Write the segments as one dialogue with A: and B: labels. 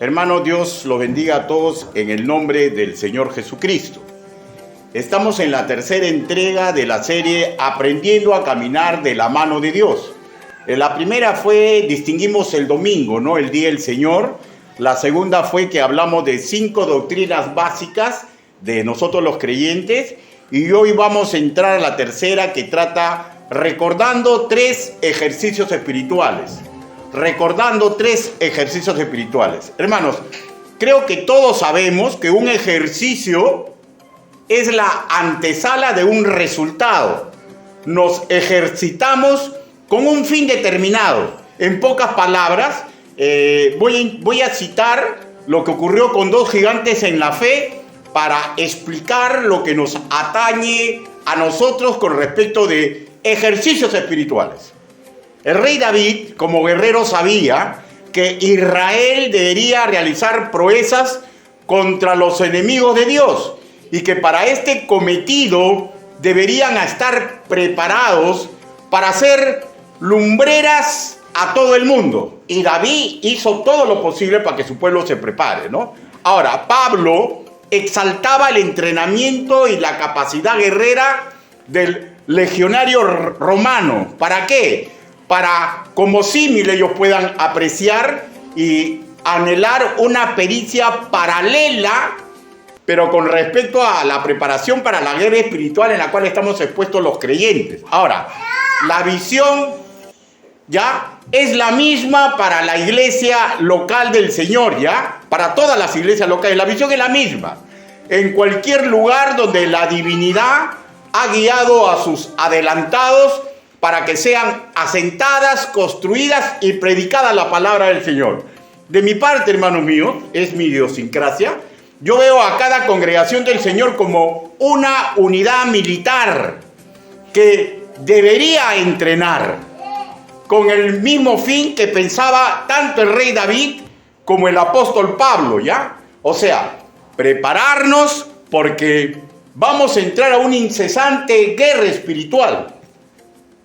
A: Hermanos, Dios los bendiga a todos en el nombre del Señor Jesucristo. Estamos en la tercera entrega de la serie Aprendiendo a Caminar de la Mano de Dios. La primera fue, distinguimos el domingo, ¿no? El Día del Señor. La segunda fue que hablamos de 5 doctrinas básicas de nosotros los creyentes. Y hoy vamos a entrar a la tercera, que trata recordando 3 ejercicios espirituales. Recordando 3 ejercicios espirituales. Hermanos, creo que todos sabemos que un ejercicio es la antesala de un resultado. Nos ejercitamos con un fin determinado. En pocas palabras, voy a citar lo que ocurrió con 2 gigantes en la fe para explicar lo que nos atañe a nosotros con respecto de ejercicios espirituales. El rey David, como guerrero, sabía que Israel debería realizar proezas contra los enemigos de Dios y que para este cometido deberían estar preparados para hacer lumbreras a todo el mundo. Y David hizo todo lo posible para que su pueblo se prepare, ¿no? Ahora, Pablo exaltaba el entrenamiento y la capacidad guerrera del legionario romano. ¿Para qué? Para, como símil, ellos puedan apreciar y anhelar una pericia paralela, pero con respecto a la preparación para la guerra espiritual en la cual estamos expuestos los creyentes. Ahora, la visión ya es la misma para la iglesia local del Señor, ya, para todas las iglesias locales. La visión es la misma. En cualquier lugar donde la divinidad ha guiado a sus adelantados para que sean asentadas, construidas y predicadas la palabra del Señor. De mi parte, hermanos míos, es mi idiosincrasia. Yo veo a cada congregación del Señor como una unidad militar que debería entrenar con el mismo fin que pensaba tanto el rey David como el apóstol Pablo, ¿ya? O sea, prepararnos porque vamos a entrar a una incesante guerra espiritual.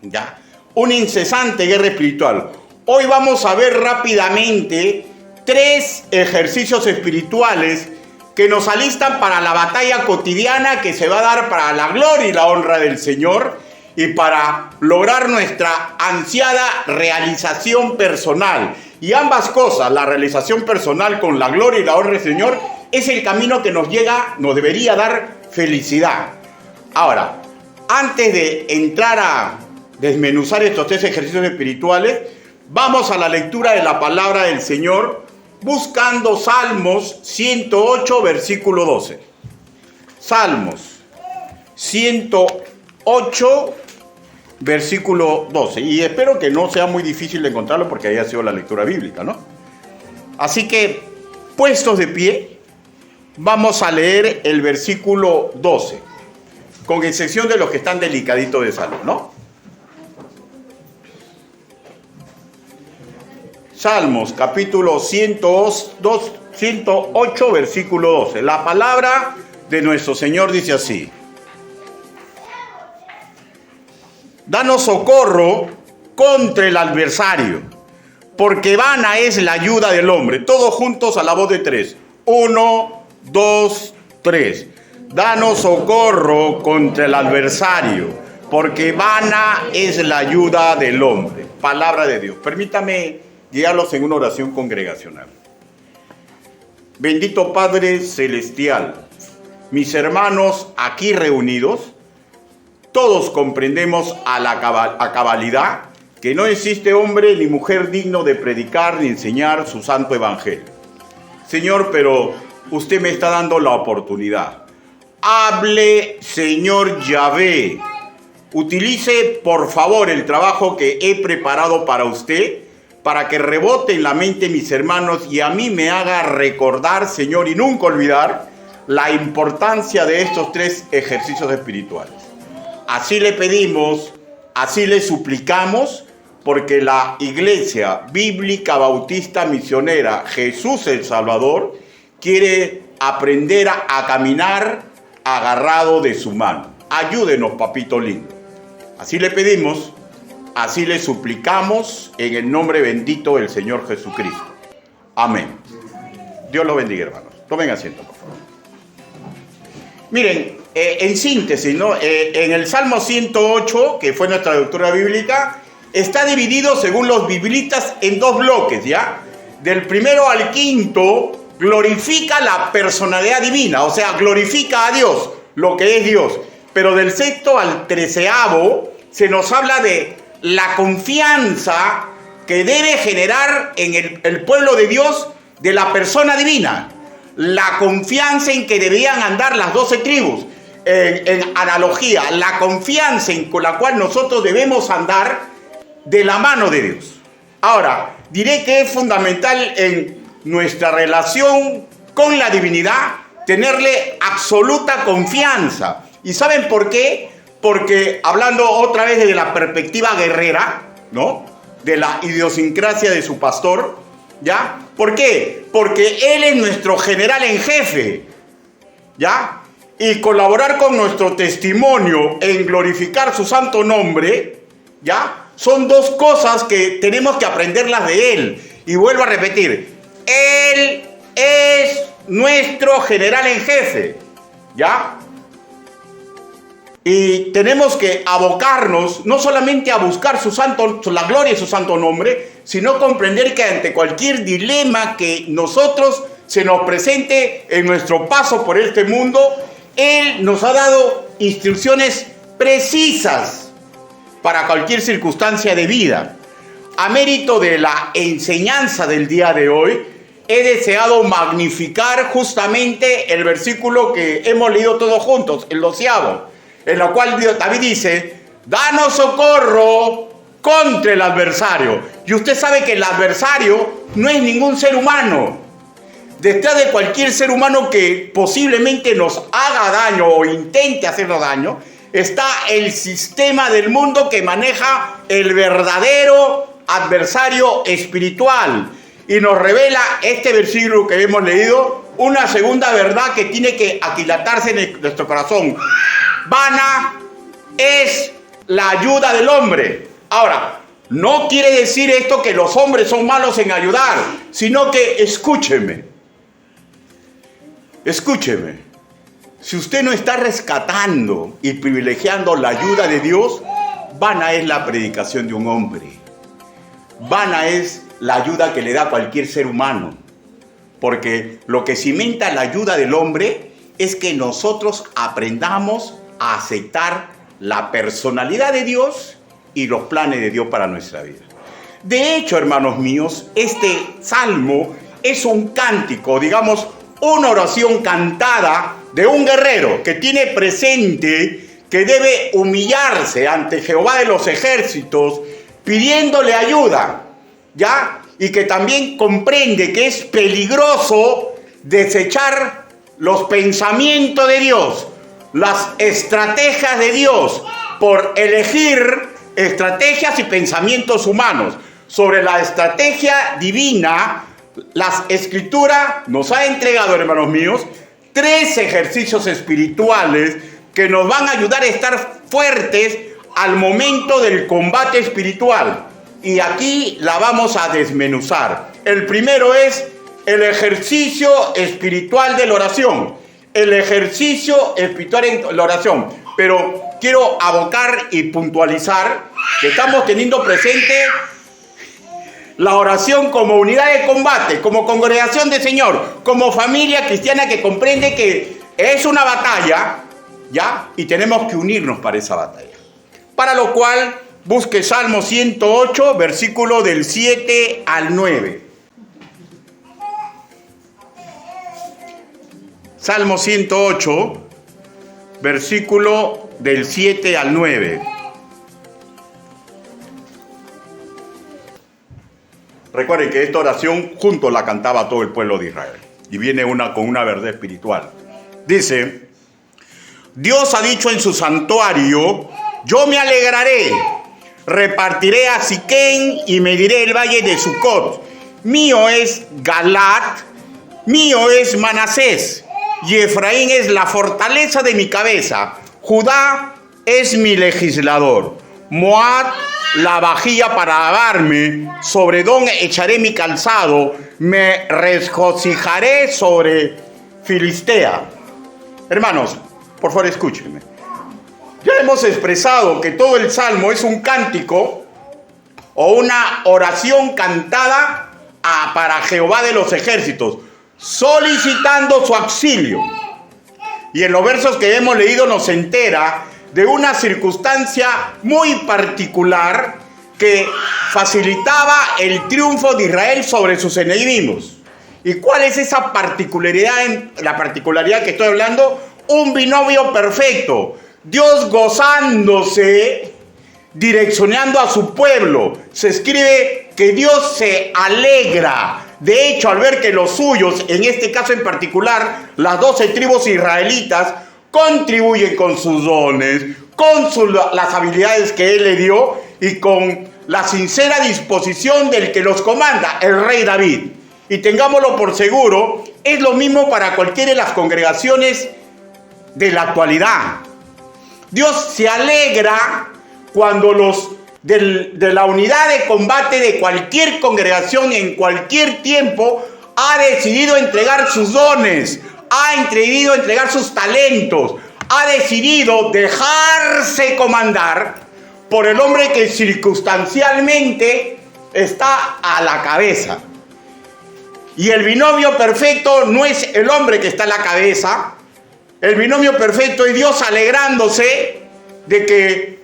A: ¿Ya? Una incesante guerra espiritual. Hoy vamos a ver rápidamente 3 ejercicios espirituales que nos alistan para la batalla cotidiana que se va a dar para la gloria y la honra del Señor y para lograr nuestra ansiada realización personal. Y ambas cosas, la realización personal con la gloria y la honra del Señor, es el camino que nos debería dar felicidad. Ahora, antes de entrar a desmenuzar estos 3 ejercicios espirituales, vamos a la lectura de la palabra del Señor buscando Salmos 108, versículo 12. Salmos 108, versículo 12. Y espero que no sea muy difícil de encontrarlo porque haya sido la lectura bíblica, ¿no? Así que, puestos de pie, vamos a leer el versículo 12, con excepción de los que están delicaditos de salud, ¿no? Salmos, capítulo 108, versículo 12. La palabra de nuestro Señor dice así: danos socorro contra el adversario, porque vana es la ayuda del hombre. Todos juntos a la voz de 3. 1, 2, 3. Danos socorro contra el adversario, porque vana es la ayuda del hombre. Palabra de Dios. Permítame guiarlos en una oración congregacional. Bendito Padre Celestial, mis hermanos aquí reunidos, todos comprendemos a cabalidad que no existe hombre ni mujer digno de predicar ni enseñar su santo evangelio. Señor, pero usted me está dando la oportunidad. Hable, Señor Yahvé. Utilice, por favor, el trabajo que he preparado para usted, para que rebote en la mente de mis hermanos y a mí me haga recordar, Señor, y nunca olvidar la importancia de estos 3 ejercicios espirituales. Así le pedimos, así le suplicamos, porque la Iglesia Bíblica Bautista Misionera Jesús el Salvador quiere aprender a caminar agarrado de su mano. Ayúdenos, papito lindo. Así le pedimos, así le suplicamos en el nombre bendito del Señor Jesucristo. Amén. Dios los bendiga, hermanos. Tomen asiento, por favor. Miren, en síntesis, ¿no? En el Salmo 108, que fue nuestra lectura bíblica, está dividido, según los biblistas, en dos bloques, ¿ya? Del primero al quinto, glorifica la personalidad divina, o sea, glorifica a Dios, lo que es Dios. Pero del sexto al treceavo, se nos habla de la confianza que debe generar en el pueblo de Dios de la persona divina. La confianza en que debían andar las 12 tribus. En analogía, la confianza con la cual nosotros debemos andar de la mano de Dios. Ahora, diré que es fundamental en nuestra relación con la divinidad tenerle absoluta confianza. ¿Y saben por qué? Porque hablando otra vez desde la perspectiva guerrera, ¿no? De la idiosincrasia de su pastor, ¿ya? ¿Por qué? Porque él es nuestro general en jefe, ¿ya? Y colaborar con nuestro testimonio en glorificar su santo nombre, ¿ya? Son dos cosas que tenemos que aprenderlas de él. Y vuelvo a repetir, él es nuestro general en jefe, ¿ya? Y tenemos que abocarnos no solamente a buscar la gloria de su santo nombre, sino comprender que ante cualquier dilema que nosotros se nos presente en nuestro paso por este mundo, Él nos ha dado instrucciones precisas para cualquier circunstancia de vida. A mérito de la enseñanza del día de hoy, he deseado magnificar justamente el versículo que hemos leído todos juntos, el 12º, en la cual David dice, danos socorro contra el adversario. Y usted sabe que el adversario no es ningún ser humano. Detrás de cualquier ser humano que posiblemente nos haga daño o intente hacernos daño, está el sistema del mundo que maneja el verdadero adversario espiritual. Y nos revela este versículo que hemos leído, una segunda verdad que tiene que aquilatarse en nuestro corazón. Vana es la ayuda del hombre. Ahora, no quiere decir esto que los hombres son malos en ayudar, sino que escúcheme. Si usted no está rescatando y privilegiando la ayuda de Dios, vana es la predicación de un hombre. Vana es la ayuda que le da cualquier ser humano. Porque lo que cimenta la ayuda del hombre es que nosotros aprendamos a aceptar la personalidad de Dios y los planes de Dios para nuestra vida. De hecho, hermanos míos, este salmo es un cántico, digamos, una oración cantada de un guerrero que tiene presente que debe humillarse ante Jehová de los ejércitos pidiéndole ayuda, ¿ya? Y que también comprende que es peligroso desechar los pensamientos de Dios, las estrategias de Dios, por elegir estrategias y pensamientos humanos. Sobre la estrategia divina, las Escrituras nos ha entregado, hermanos míos, 3 ejercicios espirituales que nos van a ayudar a estar fuertes al momento del combate espiritual. Y aquí la vamos a desmenuzar. El primero es el ejercicio espiritual de la oración. El ejercicio espiritual en la oración. Pero quiero abocar y puntualizar que estamos teniendo presente la oración como unidad de combate, como congregación del Señor, como familia cristiana que comprende que es una batalla, ¿ya? Y tenemos que unirnos para esa batalla. Para lo cual, busque Salmo 108, versículo del 7 al 9. Salmo 108, versículo del 7 al 9. Recuerden que esta oración juntos la cantaba todo el pueblo de Israel. Y viene con una verdad espiritual. Dice, Dios ha dicho en su santuario, yo me alegraré, repartiré a Siquén y mediré el valle de Sucot. Mío es Galat, mío es Manasés, y Efraín es la fortaleza de mi cabeza. Judá es mi legislador. Moab la vajilla para lavarme, sobre don echaré mi calzado, me regocijaré sobre Filistea. Hermanos, por favor escúchenme. Ya hemos expresado que todo el salmo es un cántico o una oración cantada para Jehová de los ejércitos, solicitando su auxilio. Y en los versos que hemos leído nos entera de una circunstancia muy particular que facilitaba el triunfo de Israel sobre sus enemigos. ¿Y cuál es esa particularidad? La particularidad que estoy hablando, un binomio perfecto. Dios gozándose, direccionando a su pueblo. Se escribe que Dios se alegra. De hecho, al ver que los suyos, en este caso en particular, las 12 tribus israelitas, contribuyen con sus dones, con las habilidades que Él le dio y con la sincera disposición del que los comanda, el rey David. Y tengámoslo por seguro, es lo mismo para cualquiera de las congregaciones de la actualidad. Dios se alegra cuando los de la unidad de combate de cualquier congregación en cualquier tiempo ha decidido entregar sus dones, ha decidido entregar sus talentos, ha decidido dejarse comandar por el hombre que circunstancialmente está a la cabeza. Y el binomio perfecto no es el hombre que está a la cabeza, el binomio perfecto es Dios alegrándose de que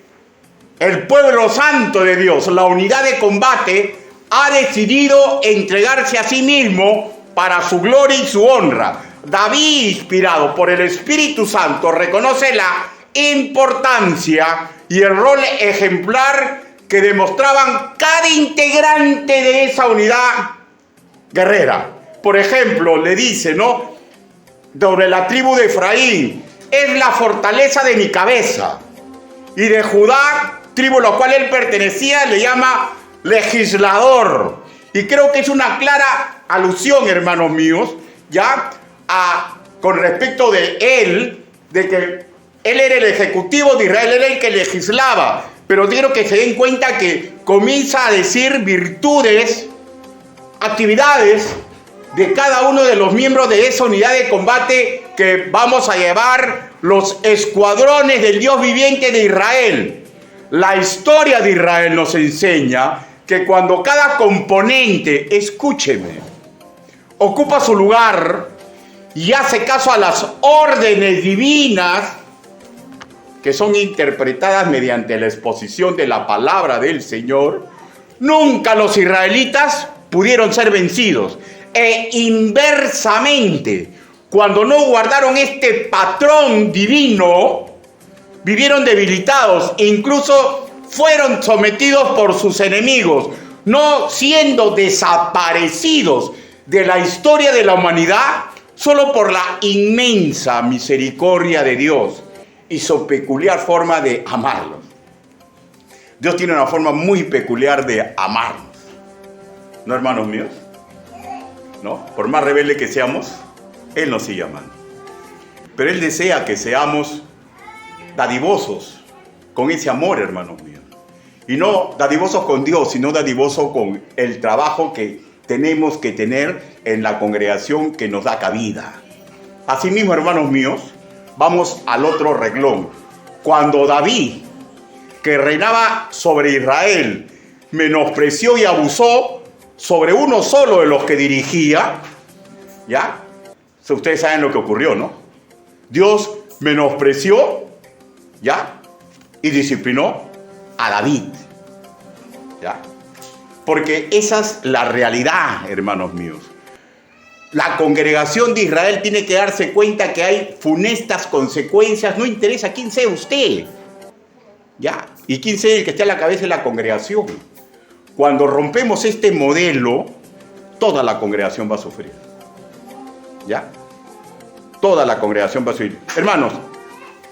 A: el pueblo santo de Dios, la unidad de combate, ha decidido entregarse a sí mismo para su gloria y su honra. David, inspirado por el Espíritu Santo, reconoce la importancia y el rol ejemplar que demostraban cada integrante de esa unidad guerrera. Por ejemplo, le dice, ¿no? Sobre la tribu de Efraín, es la fortaleza de mi cabeza. Y de Judá, tribu a la cual él pertenecía, le llama legislador. Y creo que es una clara alusión, hermanos míos, ya con respecto de él, de que él era el ejecutivo de Israel, era el que legislaba. Pero quiero que se den cuenta que comienza a decir virtudes, actividades de cada uno de los miembros de esa unidad de combate que vamos a llevar los escuadrones del Dios viviente de Israel. La historia de Israel nos enseña que cuando cada componente, escúcheme, ocupa su lugar y hace caso a las órdenes divinas que son interpretadas mediante la exposición de la palabra del Señor, nunca los israelitas pudieron ser vencidos. E inversamente, cuando no guardaron este patrón divino, vivieron debilitados, incluso fueron sometidos por sus enemigos, no siendo desaparecidos de la historia de la humanidad, solo por la inmensa misericordia de Dios y su peculiar forma de amarlos. Dios tiene una forma muy peculiar de amarnos, ¿no, hermanos míos? ¿No? Por más rebelde que seamos, Él nos sigue amando. Pero Él desea que seamos dadivosos con ese amor, hermanos míos. Y no dadivosos con Dios, sino dadivosos con el trabajo que tenemos que tener en la congregación que nos da cabida. Asimismo, hermanos míos, vamos al otro renglón. Cuando David, que reinaba sobre Israel, menospreció y abusó sobre uno solo de los que dirigía, ¿ya? Ustedes saben lo que ocurrió, ¿no? Dios menospreció, ¿ya? Y disciplinó a David, ¿ya? Porque esa es la realidad, hermanos míos. La congregación de Israel tiene que darse cuenta que hay funestas consecuencias, no interesa quién sea usted, ¿ya? Y quién sea el que esté a la cabeza de la congregación. Cuando rompemos este modelo, toda la congregación va a sufrir, ¿ya? Toda la congregación va a sufrir. Hermanos,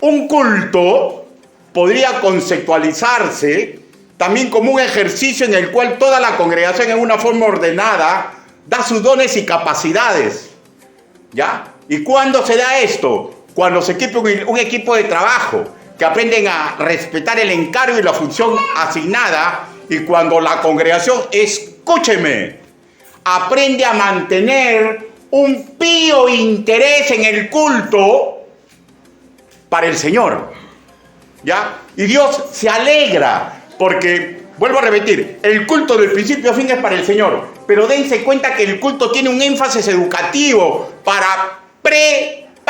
A: un culto podría conceptualizarse también como un ejercicio en el cual toda la congregación en una forma ordenada da sus dones y capacidades, ¿ya? ¿Y cuándo se da esto? Cuando se equipa un equipo de trabajo. que aprenden a respetar el encargo y la función asignada, y cuando la congregación, escúcheme, aprende a mantener un pío interés en el culto para el Señor, ¿ya? Y Dios se alegra porque, vuelvo a repetir, el culto del principio a fin es para el Señor, pero dense cuenta que el culto tiene un énfasis educativo para prepararnos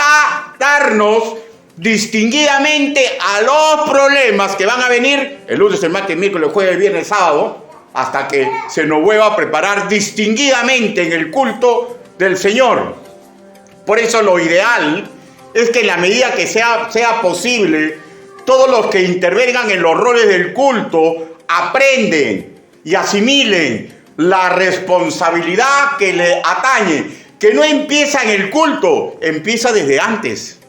A: distinguidamente a los problemas que van a venir el lunes, el martes, el miércoles, el jueves, el viernes, el sábado, hasta que se nos vuelva a preparar distinguidamente en el culto del Señor. Por eso lo ideal es que en la medida que sea posible, todos los que intervengan en los roles del culto aprenden y asimilen la responsabilidad que le atañe, que no empieza en el culto, empieza desde antes.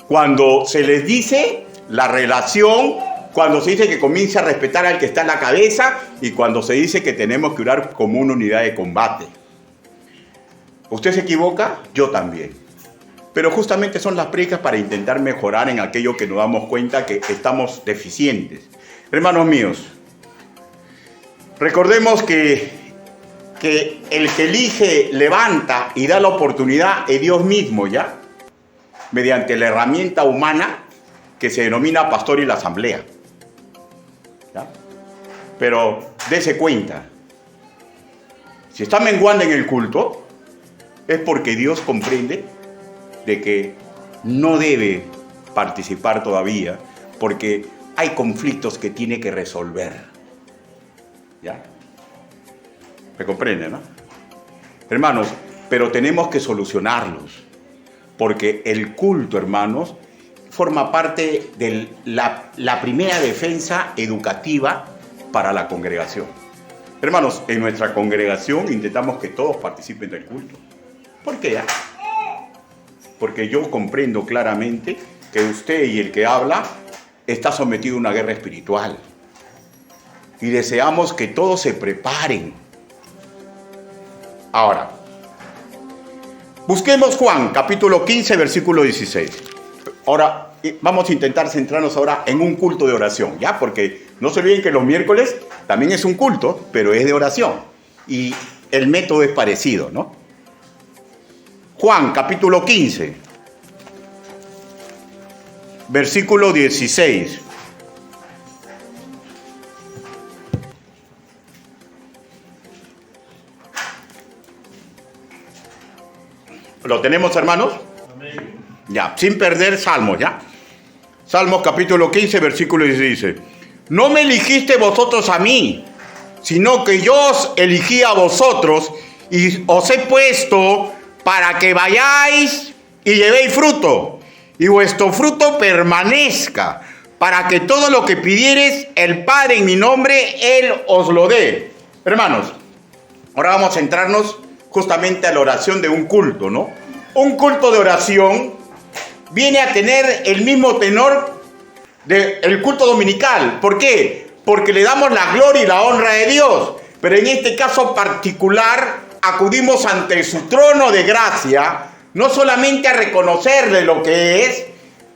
A: Cuando se les dice la relación, cuando se dice que comience a respetar al que está en la cabeza y cuando se dice que tenemos que orar como una unidad de combate. ¿Usted se equivoca? Yo también. Pero justamente son las prédicas para intentar mejorar en aquello que nos damos cuenta que estamos deficientes. Hermanos míos, recordemos que el que elige, levanta y da la oportunidad es Dios mismo, ¿ya? Mediante la herramienta humana que se denomina pastor y la asamblea, ¿ya? Pero dése cuenta, si está menguando en el culto, es porque Dios comprende de que no debe participar todavía, porque hay conflictos que tiene que resolver, ¿ya? ¿Me comprende, no? Hermanos, pero tenemos que solucionarlos, porque el culto, hermanos, forma parte de la primera defensa educativa para la congregación. Hermanos, en nuestra congregación intentamos que todos participen del culto. ¿Por qué? Porque yo comprendo claramente que usted y el que habla está sometido a una guerra espiritual. Y deseamos que todos se preparen. Ahora, busquemos Juan, capítulo 15, versículo 16. Ahora, vamos a intentar centrarnos ahora en un culto de oración, ¿ya? Porque no se olviden que los miércoles también es un culto, pero es de oración. Y el método es parecido, ¿no? Juan, capítulo 15, versículo 16. ¿Lo tenemos, hermanos? Amén. Ya, sin perder Salmos, ¿ya? Salmos capítulo 15, versículo 16. No me eligiste vosotros a mí, sino que yo os elegí a vosotros y os he puesto para que vayáis y llevéis fruto, y vuestro fruto permanezca, para que todo lo que pidiereis el Padre en mi nombre, Él os lo dé. Hermanos, ahora vamos a centrarnos justamente a la oración de un culto, ¿no? Un culto de oración viene a tener el mismo tenor del culto dominical. ¿Por qué? Porque le damos la gloria y la honra de Dios. Pero en este caso particular, acudimos ante su trono de gracia, no solamente a reconocerle lo que es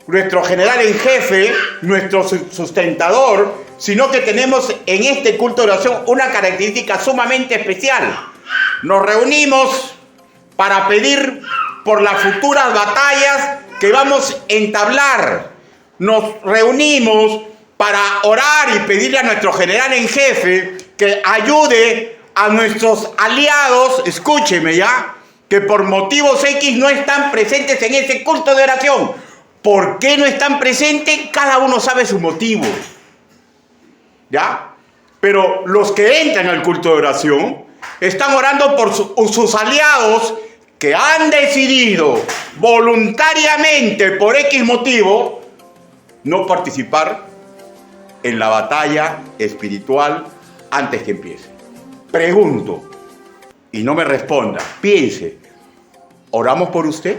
A: nuestro general en jefe, nuestro sustentador, sino que tenemos en este culto de oración una característica sumamente especial. Nos reunimos para pedir por las futuras batallas que vamos a entablar. Nos reunimos para orar y pedirle a nuestro general en jefe que ayude a nuestros aliados, escúcheme ya, que por motivos X no están presentes en ese culto de oración. ¿Por qué no están presentes? Cada uno sabe su motivo, ¿ya? Pero los que entran al culto de oración están orando por sus aliados que han decidido voluntariamente, por X motivo, no participar en la batalla espiritual antes que empiece. Pregunto, y no me responda, piense, ¿oramos por usted?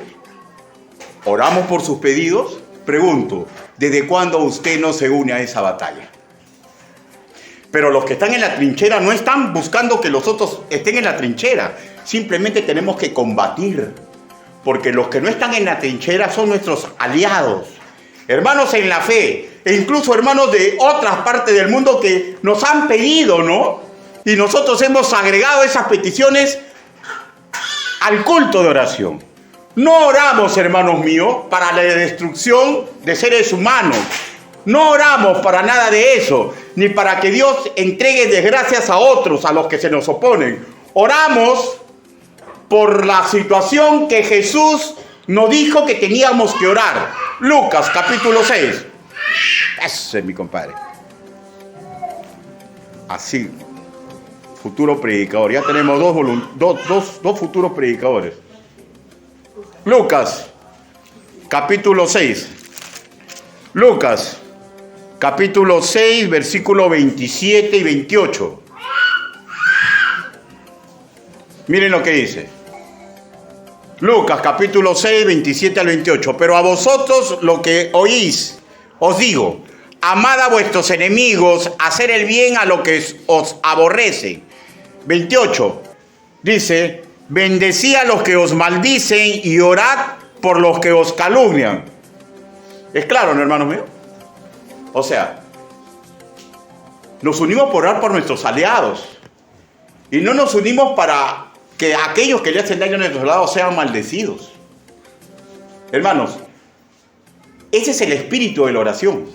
A: ¿Oramos por sus pedidos? Pregunto, ¿desde cuándo usted no se une a esa batalla? Pero los que están en la trinchera no están buscando que los otros estén en la trinchera. Simplemente tenemos que combatir. Porque los que no están en la trinchera son nuestros aliados. hermanos en la fe, e incluso hermanos de otras partes del mundo que nos han pedido, ¿no? Y nosotros hemos agregado esas peticiones al culto de oración. No oramos, hermanos míos, para la destrucción de seres humanos. No oramos para nada de eso, ni para que Dios entregue desgracias a otros, a los que se nos oponen. Oramos por la situación que Jesús nos dijo que teníamos que orar. Lucas, capítulo 6. Ese es mi compadre. Así, futuro predicador. Ya tenemos dos futuros predicadores. Lucas, capítulo 6. Lucas, capítulo 6, versículo 27 y 28. Miren lo que dice. Lucas, capítulo 6, 27 al 28. Pero a vosotros lo que oís, os digo, amad a vuestros enemigos, hacer el bien a lo que os aborrece. 28. Dice, bendecí a los que os maldicen y orad por los que os calumnian. ¿Es claro, no, hermanos míos? O sea, nos unimos por orar por nuestros aliados. Y no nos unimos para que aquellos que le hacen daño a nuestros aliados sean maldecidos. Hermanos, ese es el espíritu de la oración.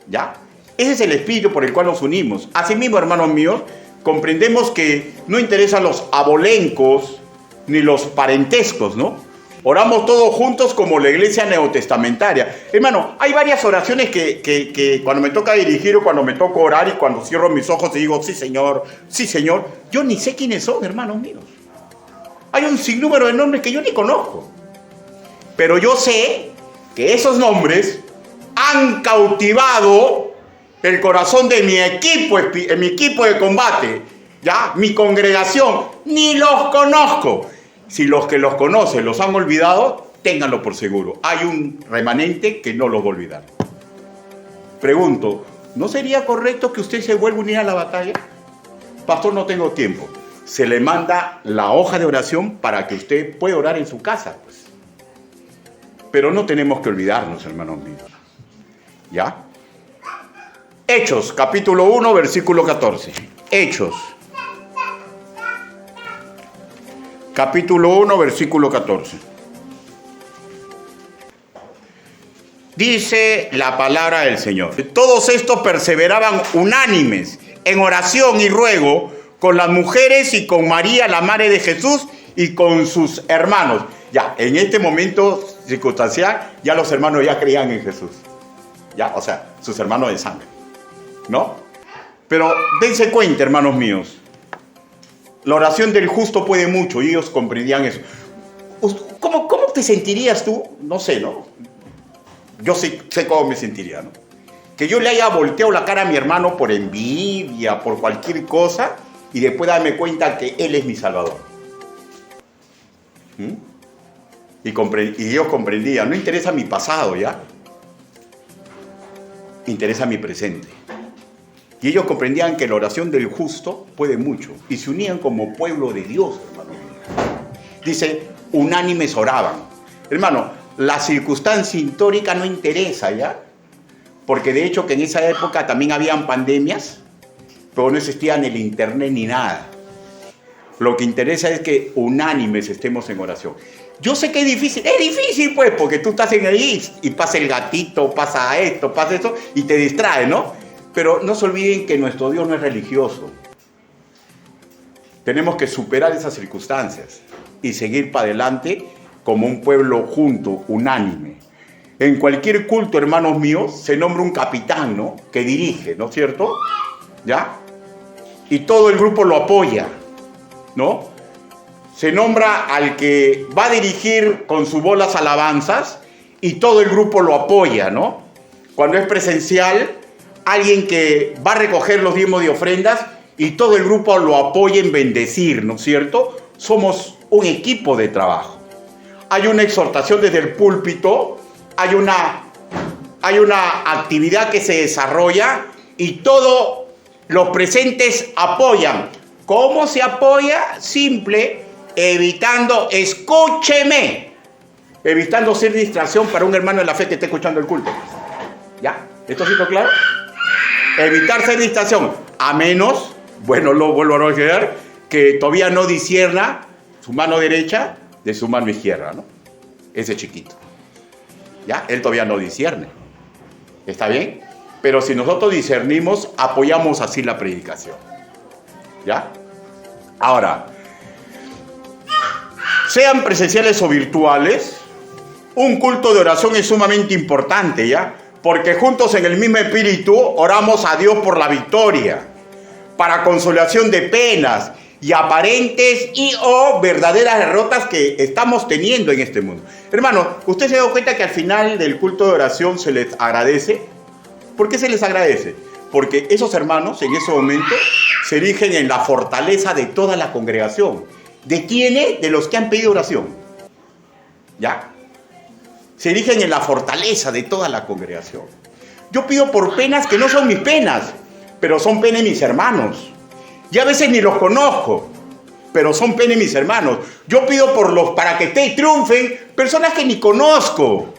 A: ¿Ya? Ese es el espíritu por el cual nos unimos. Asimismo, hermanos míos, comprendemos que no interesan los abolencos ni los parentescos, ¿no? Oramos todos juntos como la iglesia neotestamentaria. Hermano, hay varias oraciones que cuando me toca dirigir o cuando me toca orar y cuando cierro mis ojos y digo, sí Señor, yo ni sé quiénes son, hermanos míos. Hay un sinnúmero de nombres que yo ni conozco. Pero yo sé que esos nombres han cautivado el corazón de mi equipo de combate, ¿ya? Mi congregación, ni los conozco. Si los que los conocen los han olvidado, ténganlo por seguro. Hay un remanente que no los va a olvidar. Pregunto, ¿no sería correcto que usted se vuelva a unir a la batalla? Pastor, no tengo tiempo. Se le manda la hoja de oración para que usted pueda orar en su casa, pues. Pero no tenemos que olvidarnos, hermanos míos. ¿Ya? Hechos, capítulo 1, versículo 14. Hechos. Capítulo 1, versículo 14. Dice la palabra del Señor. Todos estos perseveraban unánimes en oración y ruego con las mujeres y con María, la madre de Jesús, y con sus hermanos. Ya, en este momento circunstancial, ya los hermanos ya creían en Jesús. Ya, o sea, sus hermanos de sangre. ¿No? Pero dense cuenta, hermanos míos. La oración del justo puede mucho y ellos comprendían eso. ¿Cómo te sentirías tú? No sé, ¿no? Yo sé cómo me sentiría, ¿no? Que yo le haya volteado la cara a mi hermano por envidia, por cualquier cosa, y después darme cuenta que él es mi Salvador. Y ellos comprendían, no interesa mi pasado, ¿ya? Interesa mi presente. Y ellos comprendían que la oración del justo puede mucho. Y se unían como pueblo de Dios, hermano. Dice, unánimes oraban. Hermano, la circunstancia histórica no interesa, ¿ya? Porque de hecho que en esa época también habían pandemias, pero no existía ni el internet ni nada. Lo que interesa es que unánimes estemos en oración. Yo sé que es difícil pues, porque tú estás en ahí y pasa el gatito, pasa esto, pasa eso, y te distrae, ¿no? Pero no se olviden que nuestro Dios no es religioso. Tenemos que superar esas circunstancias y seguir para adelante como un pueblo junto, unánime. En cualquier culto, hermanos míos, se nombra un capitán, ¿no? Que dirige, ¿no es cierto? ¿Ya? Y todo el grupo lo apoya, ¿no? Se nombra al que va a dirigir con su voz las alabanzas y todo el grupo lo apoya, ¿no? Cuando es presencial, alguien que va a recoger los diezmos de ofrendas y todo el grupo lo apoya en bendecir, ¿no es cierto? Somos un equipo de trabajo. Hay una exhortación desde el púlpito, hay una actividad que se desarrolla y todos los presentes apoyan. ¿Cómo se apoya? Simple, evitando, escúcheme, evitando ser distracción para un hermano de la fe que esté escuchando el culto. ¿Ya? ¿Esto ha sido claro? Evitar ser distracción, a menos, bueno, lo vuelvo a recordar, que todavía no discierna su mano derecha de su mano izquierda, ¿no? Ese chiquito. ¿Ya? Él todavía no discierne. ¿Está bien? Pero si nosotros discernimos, apoyamos así la predicación. ¿Ya? Ahora, sean presenciales o virtuales, un culto de oración es sumamente importante, ¿ya? Porque juntos en el mismo espíritu oramos a Dios por la victoria, para consolación de penas y aparentes y o verdaderas derrotas que estamos teniendo en este mundo. Hermano, ¿usted se ha dado cuenta que al final del culto de oración se les agradece? ¿Por qué se les agradece? Porque esos hermanos en ese momento se erigen en la fortaleza de toda la congregación. ¿De quiénes? De los que han pedido oración. ¿Ya? Se erigen en la fortaleza de toda la congregación. Yo pido por penas que no son mis penas, pero son penas de mis hermanos. Y a veces ni los conozco, pero son penas de mis hermanos. Yo pido para que triunfen personas que ni conozco,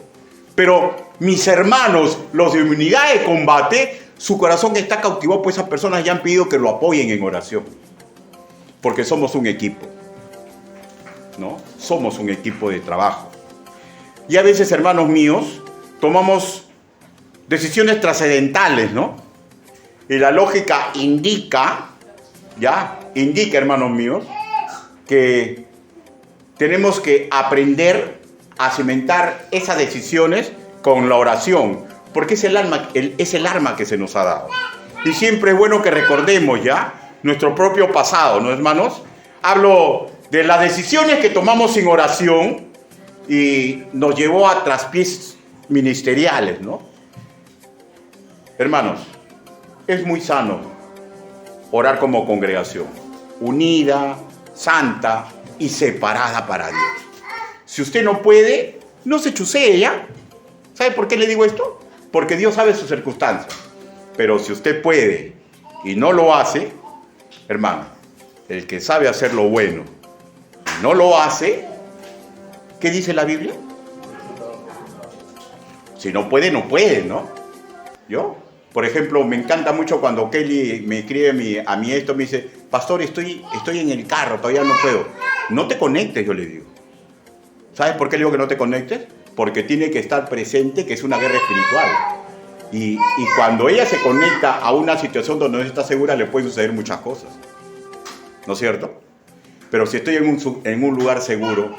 A: pero mis hermanos, los de unidad de combate, su corazón está cautivado, pues esas personas ya han pedido que lo apoyen en oración. Porque somos un equipo, ¿no? Somos un equipo de trabajo. Y a veces, hermanos míos, tomamos decisiones trascendentales, ¿no? Y la lógica indica, hermanos míos, que tenemos que aprender a cimentar esas decisiones con la oración, porque es el arma que se nos ha dado. Y siempre es bueno que recordemos ya nuestro propio pasado, ¿no, hermanos? Hablo de las decisiones que tomamos sin oración y nos llevó a traspiés ministeriales, ¿no? Hermanos, es muy sano orar como congregación, unida, santa y separada para Dios. Si usted no puede, no se chusee, ¿ya? ¿Sabe por qué le digo esto? Porque Dios sabe sus circunstancias. Pero si usted puede y no lo hace, hermano, el que sabe hacer lo bueno y no lo hace, ¿qué dice la Biblia? Si no puede, no puede, ¿no? Yo, por ejemplo, me encanta mucho cuando Kelly me escribe a mí esto, me dice, pastor, estoy en el carro, todavía no puedo. No te conectes, yo le digo. ¿Sabes por qué le digo que no te conectes? Porque tiene que estar presente, que es una guerra espiritual. Y cuando ella se conecta a una situación donde no está segura, le pueden suceder muchas cosas. ¿No es cierto? Pero si estoy en un lugar seguro,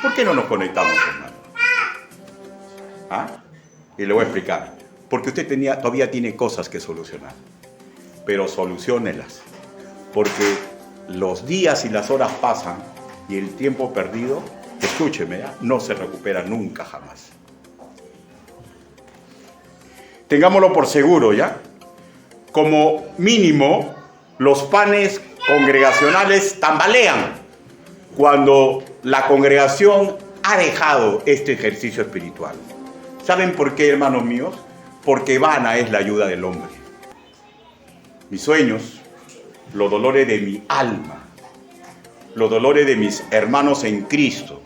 A: ¿por qué no nos conectamos, hermano? ¿Ah? Y le voy a explicar. Porque usted todavía tiene cosas que solucionar. Pero soluciónelas. Porque los días y las horas pasan y el tiempo perdido, escúcheme, no se recupera nunca jamás. Tengámoslo por seguro, ¿ya? Como mínimo, los panes congregacionales tambalean cuando la congregación ha dejado este ejercicio espiritual. ¿Saben por qué, hermanos míos? Porque vana es la ayuda del hombre. Mis sueños, los dolores de mi alma, los dolores de mis hermanos en Cristo,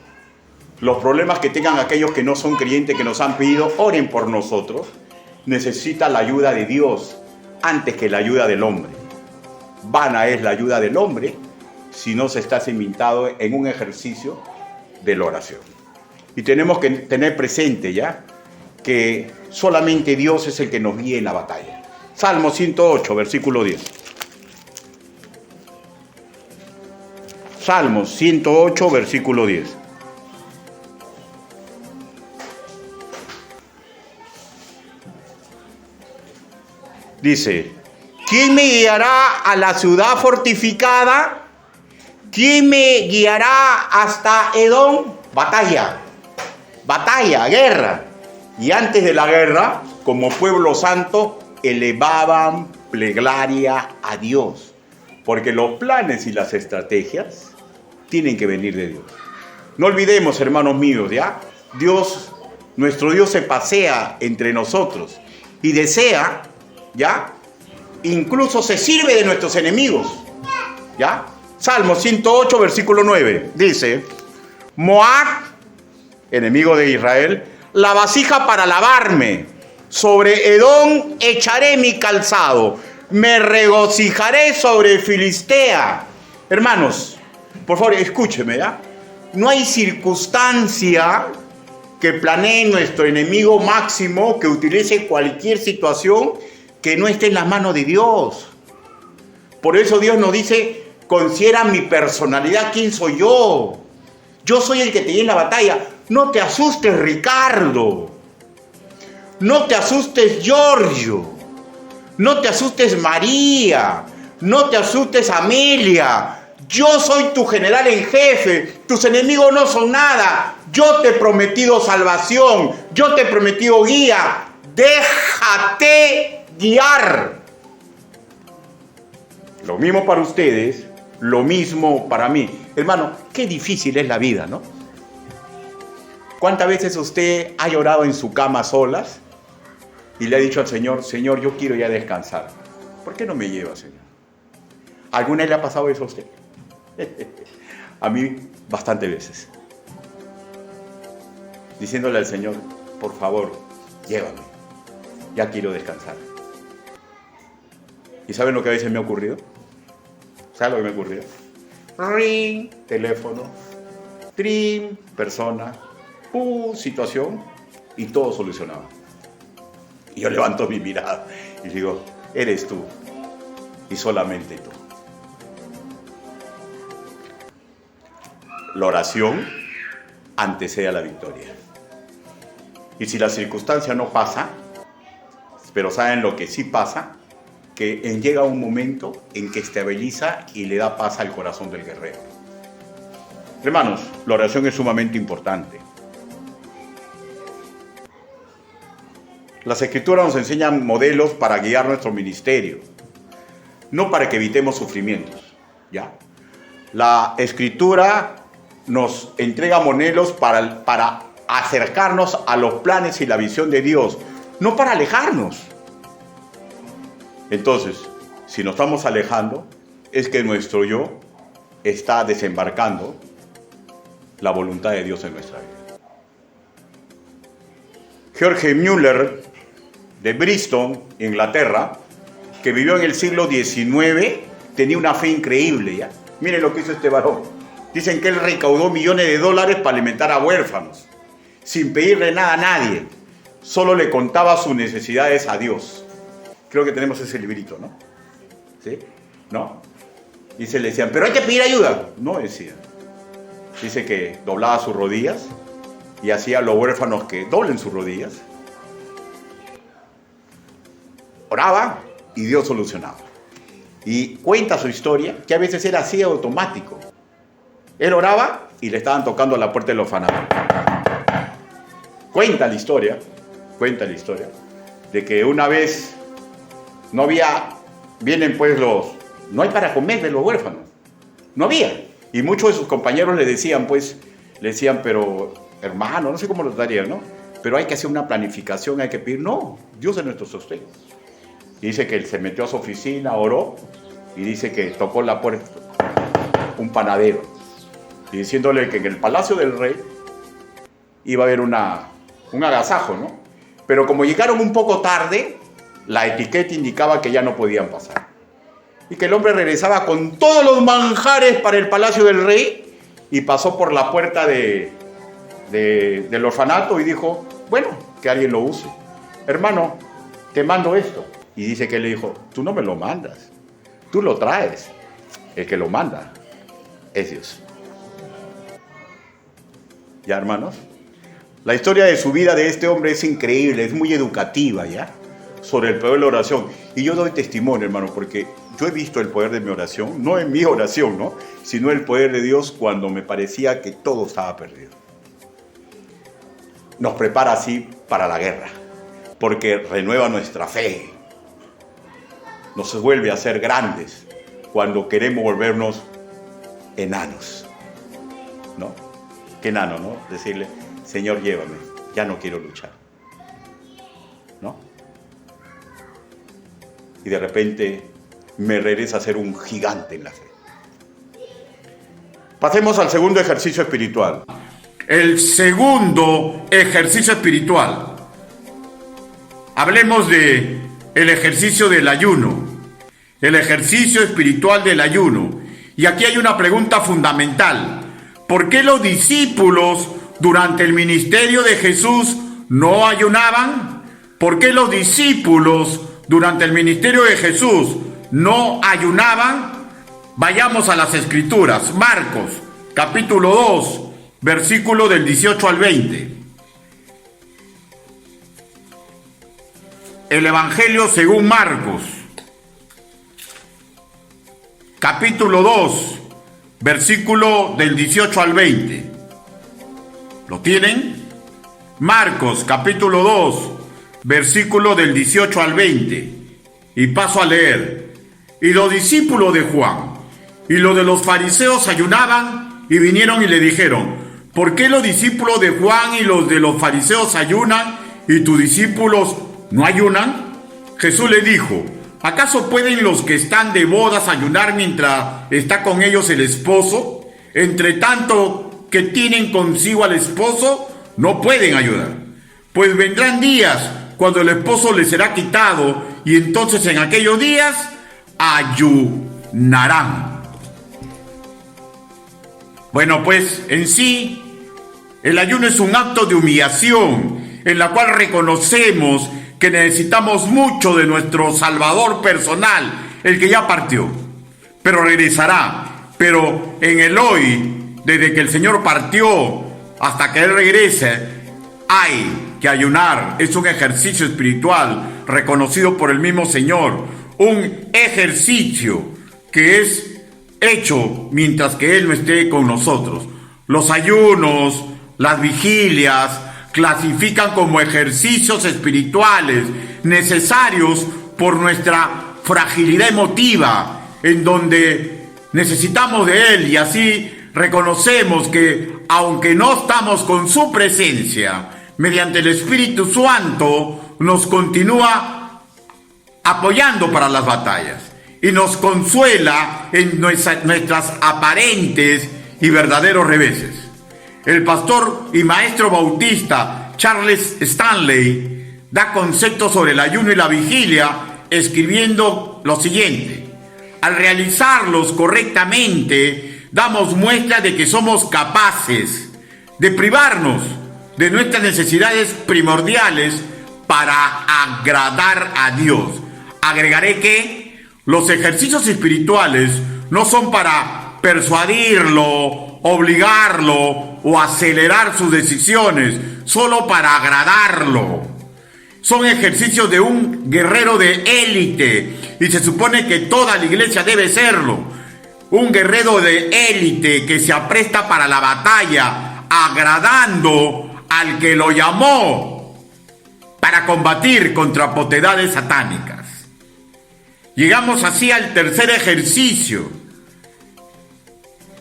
A: los problemas que tengan aquellos que no son creyentes, que nos han pedido, oren por nosotros, necesita la ayuda de Dios antes que la ayuda del hombre. Vana es la ayuda del hombre si no se está cimentado en un ejercicio de la oración. Y tenemos que tener presente ya que solamente Dios es el que nos guía en la batalla. Salmo 108, versículo 10. Salmo 108, versículo 10. Dice, ¿quién me guiará a la ciudad fortificada? ¿Quién me guiará hasta Edom? Batalla, guerra. Y antes de la guerra, como pueblo santo, elevaban plegaria a Dios. Porque los planes y las estrategias tienen que venir de Dios. No olvidemos, hermanos míos, ¿ya? Nuestro Dios se pasea entre nosotros y desea, ¿ya? Incluso se sirve de nuestros enemigos, ¿ya? Salmo 108, versículo 9, dice, Moab, enemigo de Israel, la vasija para lavarme, Sobre Edom echaré mi calzado, me regocijaré sobre Filistea. Hermanos, por favor, escúcheme, ¿ya? No hay circunstancia que planee nuestro enemigo máximo, que utilice cualquier situación que no esté en las manos de Dios. Por eso Dios nos dice, considera mi personalidad, ¿quién soy yo? Yo soy el que te lleva en la batalla. No te asustes, Ricardo. No te asustes, Giorgio. No te asustes, María. No te asustes, Amelia. Yo soy tu general en jefe. Tus enemigos no son nada. Yo te he prometido salvación. Yo te he prometido guía. Déjate guiar. Lo mismo para ustedes, lo mismo para mí. Hermano, qué difícil es la vida, ¿no? ¿Cuántas veces usted ha llorado en su cama solas y le ha dicho al Señor, Señor, yo quiero ya descansar? ¿Por qué no me lleva, Señor? ¿Alguna vez le ha pasado eso a usted? A mí, bastantes veces. Diciéndole al Señor, por favor, llévame. Ya quiero descansar. ¿Y saben lo que a veces me ha ocurrido? ¿Saben lo que me ha ocurrido? Ring, teléfono. Trim, persona. Situación. Y todo solucionado. Y yo levanto mi mirada y digo, eres tú. Y solamente tú. La oración antecede a la victoria. Y si la circunstancia no pasa, pero saben lo que sí pasa, que llega un momento en que estabiliza y le da paz al corazón del guerrero. Hermanos, la oración es sumamente importante. Las Escrituras nos enseñan modelos para guiar nuestro ministerio, no para que evitemos sufrimientos, ¿ya? La Escritura nos entrega modelos para acercarnos a los planes y la visión de Dios, no para alejarnos. Entonces, si nos estamos alejando, es que nuestro yo está desembarcando la voluntad de Dios en nuestra vida. George Mueller, de Bristol, Inglaterra, que vivió en el siglo XIX, tenía una fe increíble, ¿ya? Miren lo que hizo este varón. Dicen que él recaudó millones de dólares para alimentar a huérfanos, sin pedirle nada a nadie. Solo le contaba sus necesidades a Dios. Creo que tenemos ese librito, ¿no? ¿Sí? ¿No? Y se le decían, pero hay que pedir ayuda. No decía. Dice que doblaba sus rodillas y hacía a los huérfanos que doblen sus rodillas. Oraba y Dios solucionaba. Y cuenta su historia, que a veces era así automático. Él oraba y le estaban tocando a la puerta del orfanato. Cuenta la historia de que una vez no hay para comer de los huérfanos. No había. Y muchos de sus compañeros le decían, pero hermano, no sé cómo lo darían, ¿no? Pero hay que hacer una planificación, hay que pedir. No, Dios es nuestro sostén. Y dice que él se metió a su oficina, oró, y dice que tocó la puerta un panadero. Y diciéndole que en el palacio del rey iba a haber un agasajo, ¿no? Pero como llegaron un poco tarde, la etiqueta indicaba que ya no podían pasar. Y que el hombre regresaba con todos los manjares para el palacio del rey y pasó por la puerta del orfanato y dijo, bueno, que alguien lo use. Hermano, te mando esto. Y dice que él le dijo, tú no me lo mandas, tú lo traes. El que lo manda es Dios. ¿Ya, hermanos? La historia de su vida de este hombre es increíble, es muy educativa, ¿ya? Sobre el poder de la oración. Y yo doy testimonio, hermano, porque yo he visto el poder de mi oración, no en mi oración, ¿no? Sino el poder de Dios cuando me parecía que todo estaba perdido. Nos prepara así para la guerra, porque renueva nuestra fe. Nos vuelve a ser grandes cuando queremos volvernos enanos, ¿no? Qué enano, ¿no? Decirle, Señor, llévame, ya no quiero luchar, ¿no? Y de repente me regresa a ser un gigante en la fe. Pasemos al segundo ejercicio espiritual. El segundo ejercicio espiritual. hablemos de el ejercicio del ayuno, el ejercicio espiritual del ayuno. Y aquí hay una pregunta fundamental. ¿Por qué los discípulos durante el ministerio de Jesús no ayunaban? ¿Por qué los discípulos durante el ministerio de Jesús no ayunaban? Vayamos a las Escrituras. Marcos, capítulo 2, versículo del 18 al 20. El Evangelio según Marcos, capítulo 2, versículo del 18 al 20. ¿Lo tienen? Marcos, capítulo 2, versículo del 18 al 20. Y paso a leer. Y los discípulos de Juan y los de los fariseos ayunaban y vinieron y le dijeron: ¿por qué los discípulos de Juan y los de los fariseos ayunan y tus discípulos no ayunan? Jesús le dijo: ¿acaso pueden los que están de bodas ayunar mientras está con ellos el esposo? Entre tanto que tienen consigo al esposo, no pueden ayudar. Pues vendrán días cuando el esposo les será quitado, y entonces en aquellos días ayunarán. Bueno, pues en sí, el ayuno es un acto de humillación en la cual reconocemos que necesitamos mucho de nuestro Salvador personal, el que ya partió, pero regresará. Pero en el hoy, desde que el Señor partió hasta que Él regrese, hay que ayunar. Es un ejercicio espiritual reconocido por el mismo Señor, un ejercicio que es hecho mientras que Él no esté con nosotros. Los ayunos, las vigilias, clasifican como ejercicios espirituales necesarios por nuestra fragilidad emotiva, en donde necesitamos de Él, y así reconocemos que aunque no estamos con su presencia, mediante el Espíritu Santo nos continúa apoyando para las batallas y nos consuela en nuestras aparentes y verdaderos reveses. El pastor y maestro bautista Charles Stanley da conceptos sobre el ayuno y la vigilia, escribiendo lo siguiente: al realizarlos correctamente, damos muestra de que somos capaces de privarnos de nuestras necesidades primordiales para agradar a Dios. Agregaré que los ejercicios espirituales no son para persuadirlo, obligarlo o acelerar sus decisiones, solo para agradarlo. Son ejercicios de un guerrero de élite, y se supone que toda la iglesia debe serlo. Un guerrero de élite que se apresta para la batalla, agradando al que lo llamó para combatir contra potestades satánicas. Llegamos así al tercer ejercicio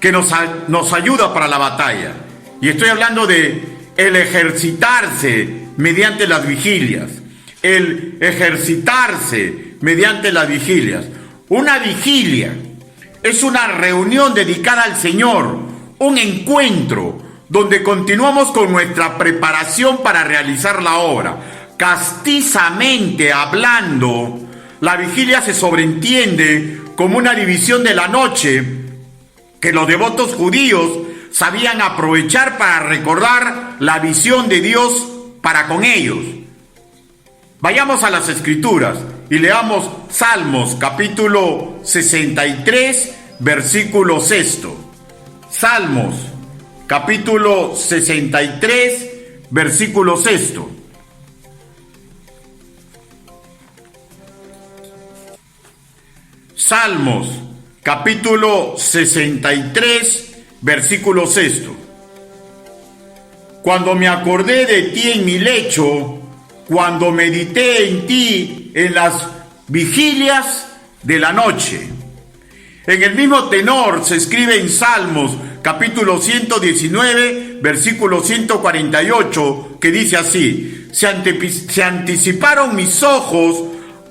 A: que nos ayuda para la batalla. Y estoy hablando de el ejercitarse mediante las vigilias. El ejercitarse mediante las vigilias. Una vigilia es una reunión dedicada al Señor, un encuentro donde continuamos con nuestra preparación para realizar la obra. Castizamente hablando, la vigilia se sobreentiende como una división de la noche que los devotos judíos sabían aprovechar para recordar la visión de Dios para con ellos. Vayamos a las Escrituras y leamos Salmos capítulo 63, versículo 6. Salmos capítulo 63, versículo 6. Salmos capítulo 63, versículo 6. Cuando me acordé de ti en mi lecho, cuando medité en ti en las vigilias de la noche. En el mismo tenor se escribe en Salmos capítulo 119, versículo 148, que dice así: se anticiparon mis ojos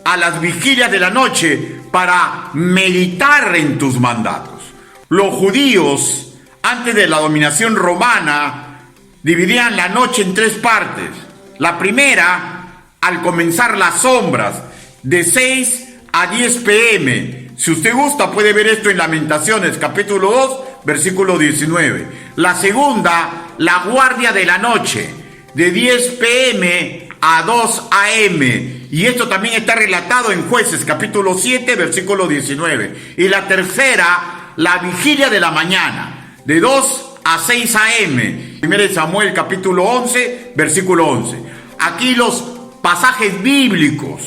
A: a las vigilias de la noche para meditar en tus mandatos. Los judíos, antes de la dominación romana, dividían la noche en tres partes. La primera
B: al comenzar las sombras, de 6 a 10 p.m. Si usted gusta, puede ver esto en Lamentaciones, capítulo 2, versículo 19. La segunda, la guardia de la noche, de 10 p.m. a 2 a.m. Y esto también está relatado en Jueces, capítulo 7, versículo 19. Y la tercera, la vigilia de la mañana, de 2 a 6 a.m. 1 Samuel, capítulo 11, versículo 11. Aquí los pasajes bíblicos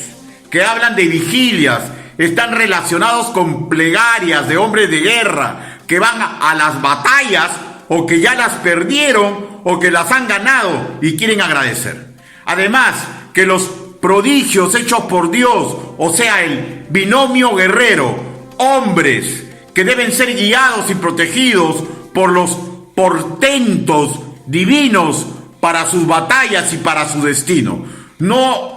B: que hablan de vigilias están relacionados con plegarias de hombres de guerra que van a las batallas o que ya las perdieron o que las han ganado y quieren agradecer. Además, que los prodigios hechos por Dios, o sea, el binomio guerrero, hombres que deben ser guiados y protegidos por los portentos divinos para sus batallas y para su destino. Nos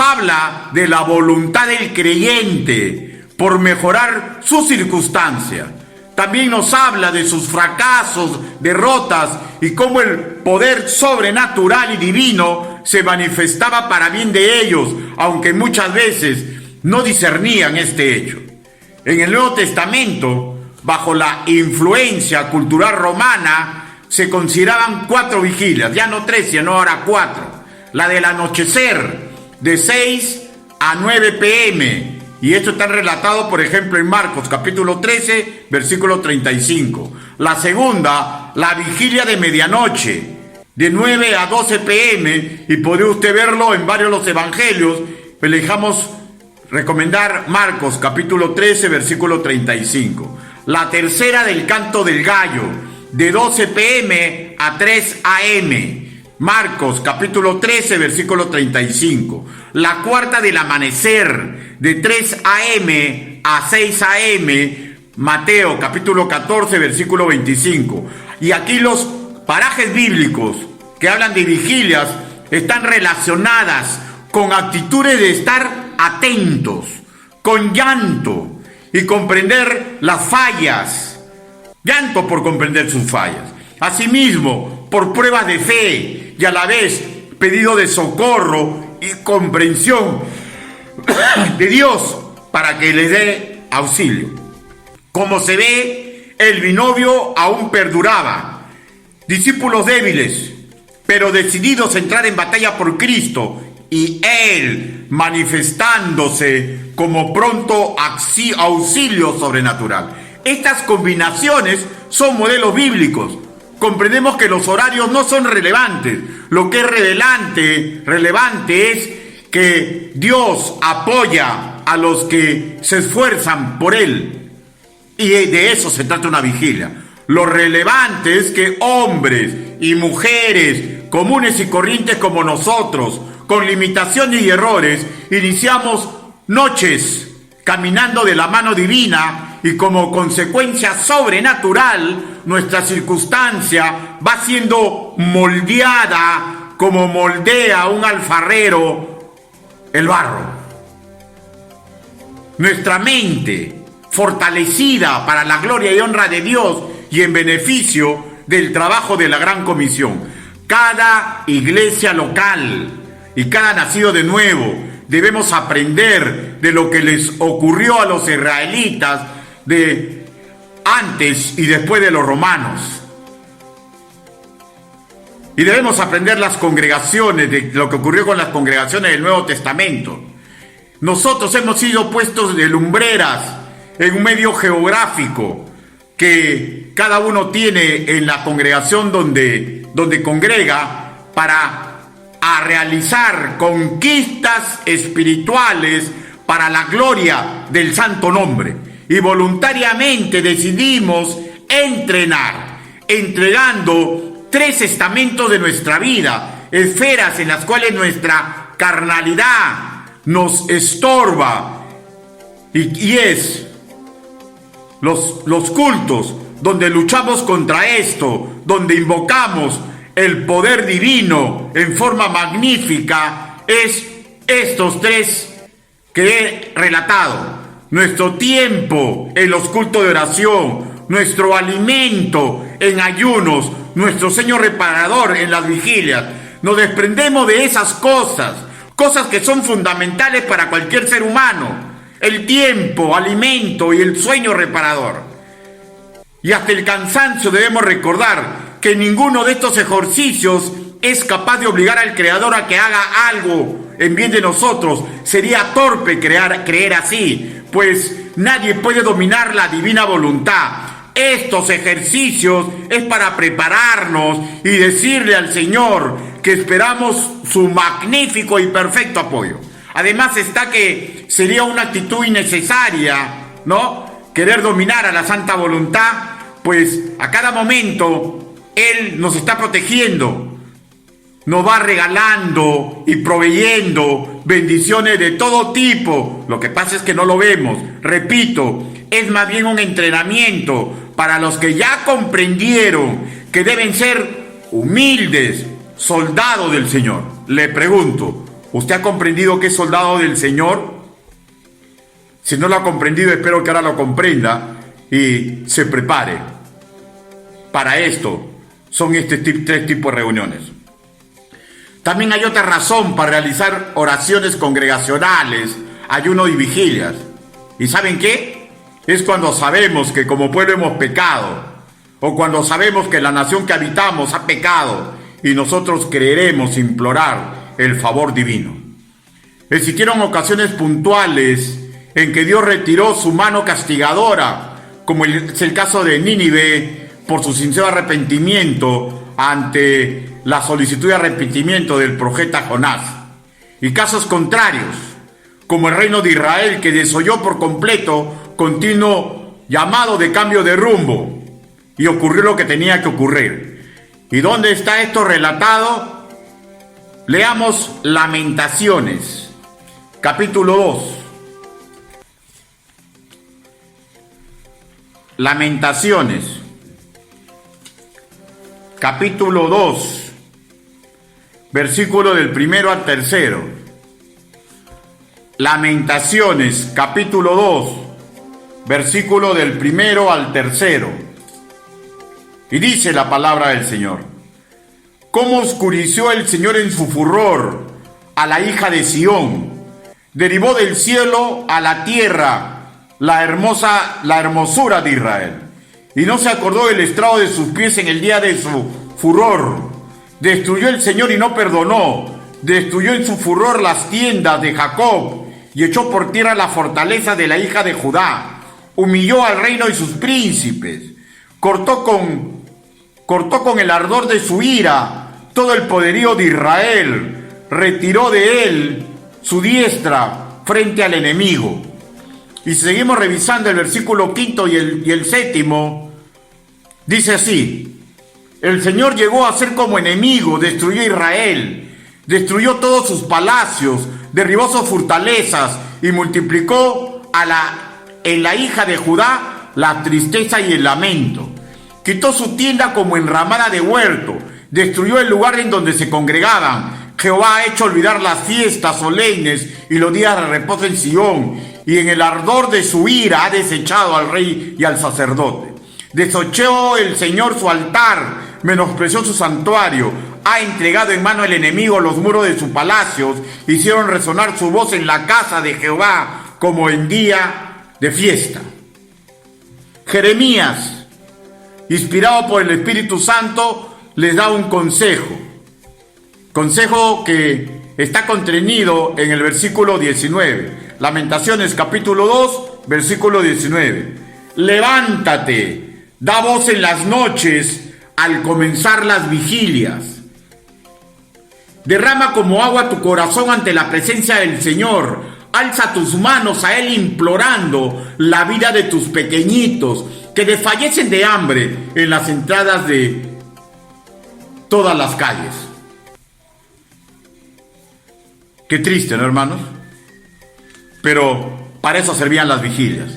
B: habla de la voluntad del creyente por mejorar su circunstancia. También nos habla de sus fracasos, derrotas y cómo el poder sobrenatural y divino se manifestaba para bien de ellos, aunque muchas veces no discernían este hecho. En el Nuevo Testamento, bajo la influencia cultural romana, se consideraban 4 vigilias, ya no 3, sino ahora 4. La del anochecer, de 6 a 9 p.m., y esto está relatado, por ejemplo, en Marcos, capítulo 13, versículo 35. La segunda, la vigilia de medianoche, de 9 a 12 p.m., y podría usted verlo en varios de los evangelios, pero le dejamos recomendar Marcos, capítulo 13, versículo 35. La tercera, del canto del gallo, de 12 p.m. a 3 a.m., Marcos, capítulo 13, versículo 35. La cuarta, del amanecer, de 3 a.m. a 6 a.m., Mateo, capítulo 14, versículo 25. Y aquí los parajes bíblicos que hablan de vigilias están relacionadas con actitudes de estar atentos, con llanto y comprender las fallas. Llanto por comprender sus fallas. Asimismo, por pruebas de fe y a la vez pedido de socorro y comprensión de Dios para que les dé auxilio. Como se ve, el binomio aún perduraba. Discípulos débiles, pero decididos a entrar en batalla por Cristo, y Él manifestándose como pronto auxilio sobrenatural. Estas combinaciones son modelos bíblicos. Comprendemos que los horarios no son relevantes. Lo que es relevante es que Dios apoya a los que se esfuerzan por Él. Y de eso se trata una vigilia. Lo relevante es que hombres y mujeres comunes y corrientes como nosotros, con limitaciones y errores, iniciamos noches caminando de la mano divina, y como consecuencia sobrenatural nuestra circunstancia va siendo moldeada como moldea un alfarero el barro. Nuestra mente fortalecida para la gloria y honra de Dios y en beneficio del trabajo de la Gran Comisión. Cada iglesia local y cada nacido de nuevo debemos aprender de lo que les ocurrió a los israelitas de antes y después de los romanos. Y debemos aprender las congregaciones, de lo que ocurrió con las congregaciones del Nuevo Testamento. Nosotros hemos sido puestos de lumbreras en un medio geográfico que cada uno tiene en la congregación donde congrega para realizar conquistas espirituales para la gloria del santo nombre. Y voluntariamente decidimos entrenar, entregando 3 estamentos de nuestra vida, esferas en las cuales nuestra carnalidad nos estorba, y es los cultos donde luchamos contra esto, donde invocamos el poder divino en forma magnífica, es estos 3 que he relatado. Nuestro tiempo en los cultos de oración, nuestro alimento en ayunos, nuestro sueño reparador en las vigilias, nos desprendemos de esas cosas que son fundamentales para cualquier ser humano: el tiempo, alimento y el sueño reparador. Y hasta el cansancio debemos recordar que ninguno de estos ejercicios es capaz de obligar al Creador a que haga algo en bien de nosotros. Sería torpe creer así, pues nadie puede dominar la divina voluntad. Estos ejercicios es para prepararnos y decirle al Señor que esperamos su magnífico y perfecto apoyo. Además está que sería una actitud innecesaria, ¿no?, querer dominar a la santa voluntad, pues a cada momento Él nos está protegiendo, nos va regalando y proveyendo bendiciones de todo tipo. Lo que pasa es que no lo vemos. Repito, es más bien un entrenamiento para los que ya comprendieron que deben ser humildes, soldados del Señor. Le pregunto, ¿usted ha comprendido que es soldado del Señor? Si no lo ha comprendido, espero que ahora lo comprenda y se prepare. Para esto son tres tipos de reuniones. También hay otra razón para realizar oraciones congregacionales, ayuno y vigilias. ¿Y saben qué? Es cuando sabemos que como pueblo hemos pecado, o cuando sabemos que la nación que habitamos ha pecado y nosotros creeremos implorar el favor divino. Existieron ocasiones puntuales en que Dios retiró su mano castigadora, como es el caso de Nínive, por su sincero arrepentimiento ante la solicitud de arrepentimiento del profeta Jonás. Y casos contrarios, como el reino de Israel, que desoyó por completo continuo llamado de cambio de rumbo, y ocurrió lo que tenía que ocurrir. ¿Y dónde está esto relatado? Leamos Lamentaciones, capítulo 2. Lamentaciones, capítulo 2, versículo del 1 al 3. Lamentaciones, capítulo 2, versículo del 1 al 3. Y dice la palabra del Señor: ¿Cómo oscureció el Señor en su furor a la hija de Sión? Derivó del cielo a la tierra la hermosura de Israel. Y no se acordó del estrado de sus pies en el día de su furor. Destruyó el Señor y no perdonó. Destruyó en su furor las tiendas de Jacob y echó por tierra la fortaleza de la hija de Judá. Humilló al reino y sus príncipes. Cortó con el ardor de su ira todo el poderío de Israel. Retiró de él su diestra frente al enemigo. Y seguimos revisando el versículo 5 y el 7. Dice así: el Señor llegó a ser como enemigo, destruyó Israel, destruyó todos sus palacios, derribó sus fortalezas y multiplicó en la hija de Judá la tristeza y el lamento. Quitó su tienda como enramada de huerto, destruyó el lugar en donde se congregaban. Jehová ha hecho olvidar las fiestas solemnes y los días de reposo en Sión, y en el ardor de su ira ha desechado al rey y al sacerdote. Desochó el Señor su altar, menospreció su santuario, ha entregado en mano del enemigo los muros de sus palacios, hicieron resonar su voz en la casa de Jehová como en día de fiesta. Jeremías, inspirado por el Espíritu Santo, les da un consejo que está contenido en el versículo 19. Lamentaciones capítulo 2, versículo 19. Levántate, da voz en las noches al comenzar las vigilias. Derrama como agua tu corazón ante la presencia del Señor. Alza tus manos a Él implorando la vida de tus pequeñitos que desfallecen de hambre en las entradas de todas las calles. Qué triste, ¿no, hermanos? Pero para eso servían las vigilias.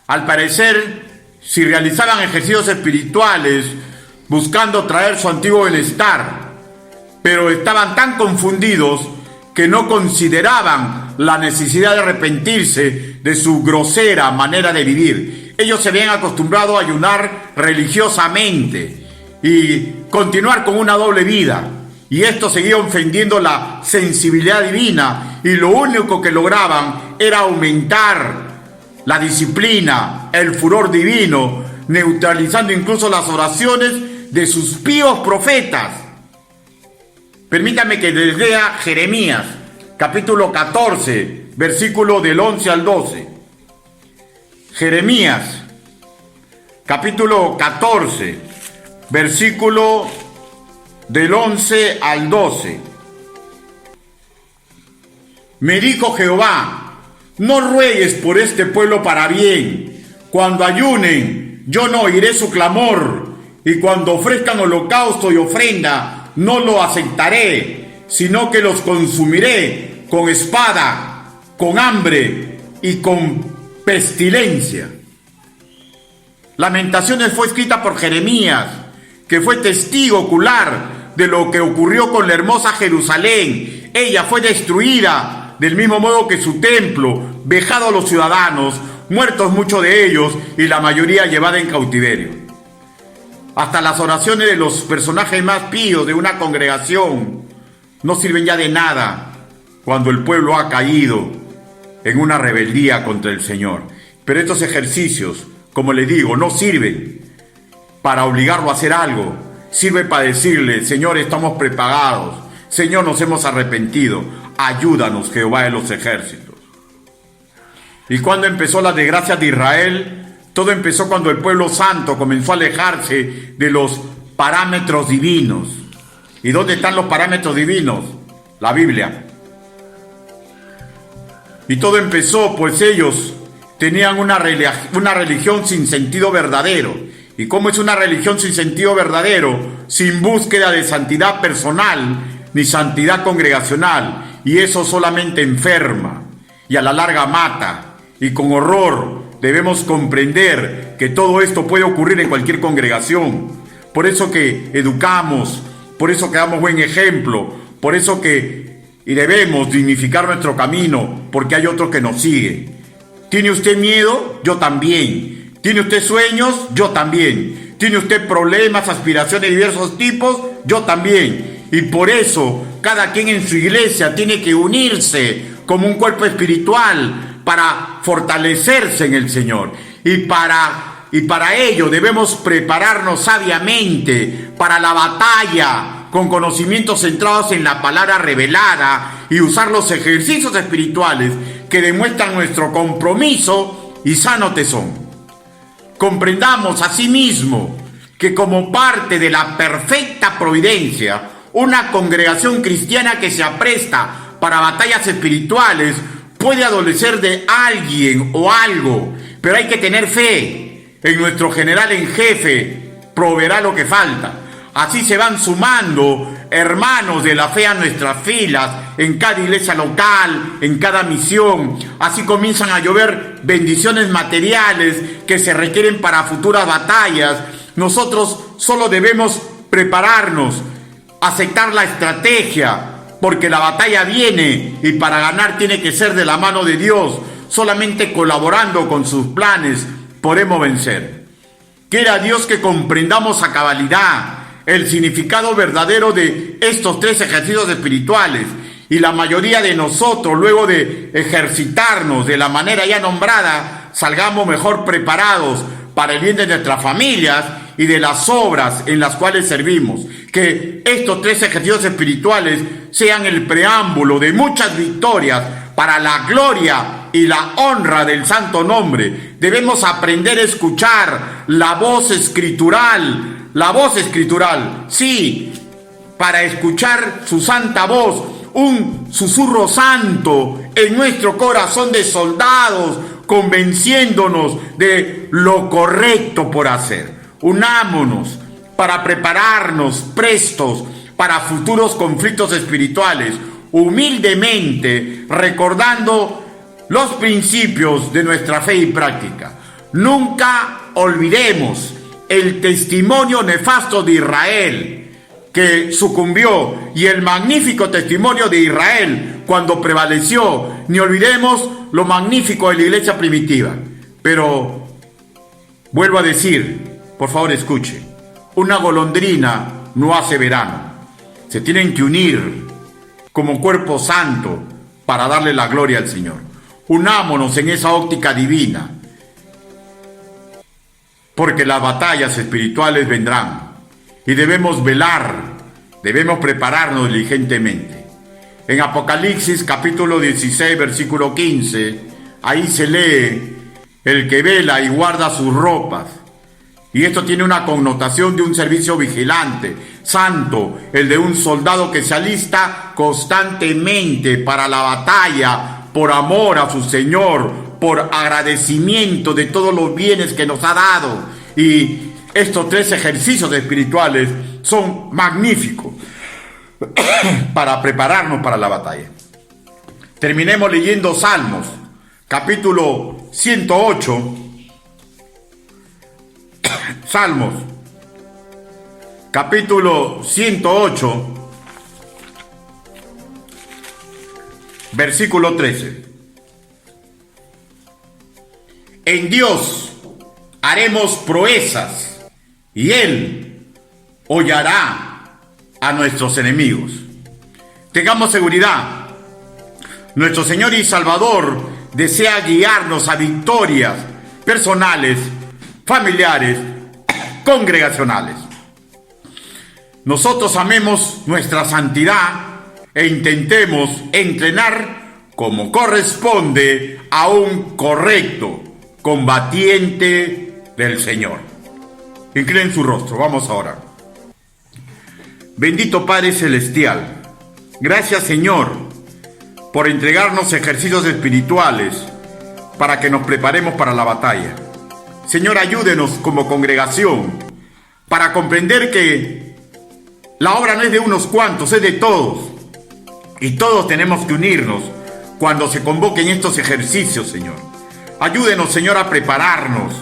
B: Al parecer, si realizaban ejercicios espirituales buscando traer su antiguo bienestar, pero estaban tan confundidos que no consideraban la necesidad de arrepentirse de su grosera manera de vivir. Ellos se habían acostumbrado a ayunar religiosamente y continuar con una doble vida. Y esto seguía ofendiendo la sensibilidad divina, y lo único que lograban era aumentar la disciplina, el furor divino, neutralizando incluso las oraciones de sus píos profetas. Permítame que les lea Jeremías, capítulo 14, versículo del 11 al 12. Jeremías, capítulo 14, versículo del 11 al 12. Me dijo Jehová: no ruegues por este pueblo para bien. Cuando ayunen, yo no oiré su clamor, y cuando ofrezcan holocausto y ofrenda, no lo aceptaré, sino que los consumiré con espada, con hambre y con pestilencia. Lamentaciones fue escrita por Jeremías, que fue testigo ocular de lo que ocurrió con la hermosa Jerusalén. Ella fue destruida del mismo modo que su templo, vejado a los ciudadanos, muertos muchos de ellos y la mayoría llevada en cautiverio. Hasta las oraciones de los personajes más píos de una congregación no sirven ya de nada cuando el pueblo ha caído en una rebeldía contra el Señor. Pero estos ejercicios, como les digo, no sirven para obligarlo a hacer algo. Sirve para decirle: Señor, estamos preparados. Señor, nos hemos arrepentido. Ayúdanos, Jehová de los ejércitos. ¿Y cuándo empezó la desgracia de Israel? Todo empezó cuando el pueblo santo comenzó a alejarse de los parámetros divinos. ¿Y dónde están los parámetros divinos? La Biblia. Y todo empezó pues ellos tenían una religión sin sentido verdadero. ¿Y cómo es una religión sin sentido verdadero? Sin búsqueda de santidad personal ni santidad congregacional. Y eso solamente enferma y a la larga mata. Y con horror debemos comprender que todo esto puede ocurrir en cualquier congregación. Por eso que educamos, por eso que damos buen ejemplo, por eso que debemos dignificar nuestro camino, porque hay otro que nos sigue. ¿Tiene usted miedo? Yo también. ¿Tiene usted sueños? Yo también. ¿Tiene usted problemas, aspiraciones de diversos tipos? Yo también. Y por eso cada quien en su iglesia tiene que unirse como un cuerpo espiritual para fortalecerse en el Señor. Y para ello debemos prepararnos sabiamente para la batalla, con conocimientos centrados en la palabra revelada, y usar los ejercicios espirituales que demuestran nuestro compromiso y sano tesón. Comprendamos asimismo que como parte de la perfecta providencia, una congregación cristiana que se apresta para batallas espirituales puede adolecer de alguien o algo, pero hay que tener fe en nuestro general en jefe, proveerá lo que falta. Así se van sumando hermanos de la fe a nuestras filas, en cada iglesia local, en cada misión. Así comienzan a llover bendiciones materiales que se requieren para futuras batallas. Nosotros solo debemos prepararnos, aceptar la estrategia, porque la batalla viene y para ganar tiene que ser de la mano de Dios. Solamente colaborando con sus planes podemos vencer. Quiera Dios que comprendamos a cabalidad el significado verdadero de estos tres ejercicios espirituales, y la mayoría de nosotros, luego de ejercitarnos de la manera ya nombrada, salgamos mejor preparados para el bien de nuestras familias y de las obras en las cuales servimos. Que estos tres ejercicios espirituales sean el preámbulo de muchas victorias para la gloria y la honra del santo nombre. Debemos aprender a escuchar la voz escritural, sí, para escuchar su santa voz, un susurro santo en nuestro corazón de soldados, convenciéndonos de lo correcto por hacer. Unámonos para prepararnos prestos para futuros conflictos espirituales, humildemente recordando los principios de nuestra fe y práctica. Nunca olvidemos el testimonio nefasto de Israel, que sucumbió, y el magnífico testimonio de Israel cuando prevaleció. Ni olvidemos lo magnífico de la iglesia primitiva. Pero vuelvo a decir, por favor escuche, una golondrina no hace verano. se tienen que unir como cuerpo santo para darle la gloria al Señor. Unámonos en esa óptica divina, porque las batallas espirituales vendrán y debemos velar, debemos prepararnos diligentemente. En Apocalipsis capítulo 16, versículo 15, ahí se lee: el que vela y guarda sus ropas. Y esto tiene una connotación de un servicio vigilante, santo, el de un soldado que se alista constantemente para la batalla, por amor a su Señor, por agradecimiento de todos los bienes que nos ha dado. Y estos 3 ejercicios espirituales son magníficos para prepararnos para la batalla. Terminemos leyendo Salmos, capítulo 108. Salmos, capítulo 108, versículo 13. En Dios haremos proezas y Él hollará a nuestros enemigos. Tengamos seguridad. Nuestro Señor y Salvador desea guiarnos a victorias personales, familiares, congregacionales. Nosotros amemos nuestra santidad e intentemos entrenar como corresponde a un correcto combatiente del Señor. Inclinen su rostro, vamos a orar. Bendito Padre Celestial, gracias Señor por entregarnos ejercicios espirituales para que nos preparemos para la batalla. Señor, ayúdenos como congregación para comprender que la obra no es de unos cuantos, es de todos. Y todos tenemos que unirnos cuando se convoquen estos ejercicios, Señor. Ayúdenos, Señor, a prepararnos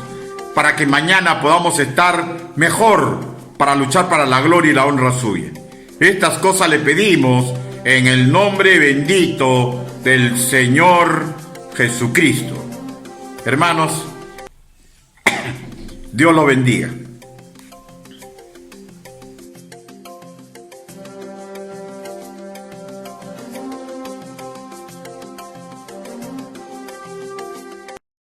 B: para que mañana podamos estar mejor para luchar para la gloria y la honra suya. Estas cosas le pedimos en el nombre bendito del Señor Jesucristo. Hermanos, Dios lo bendiga.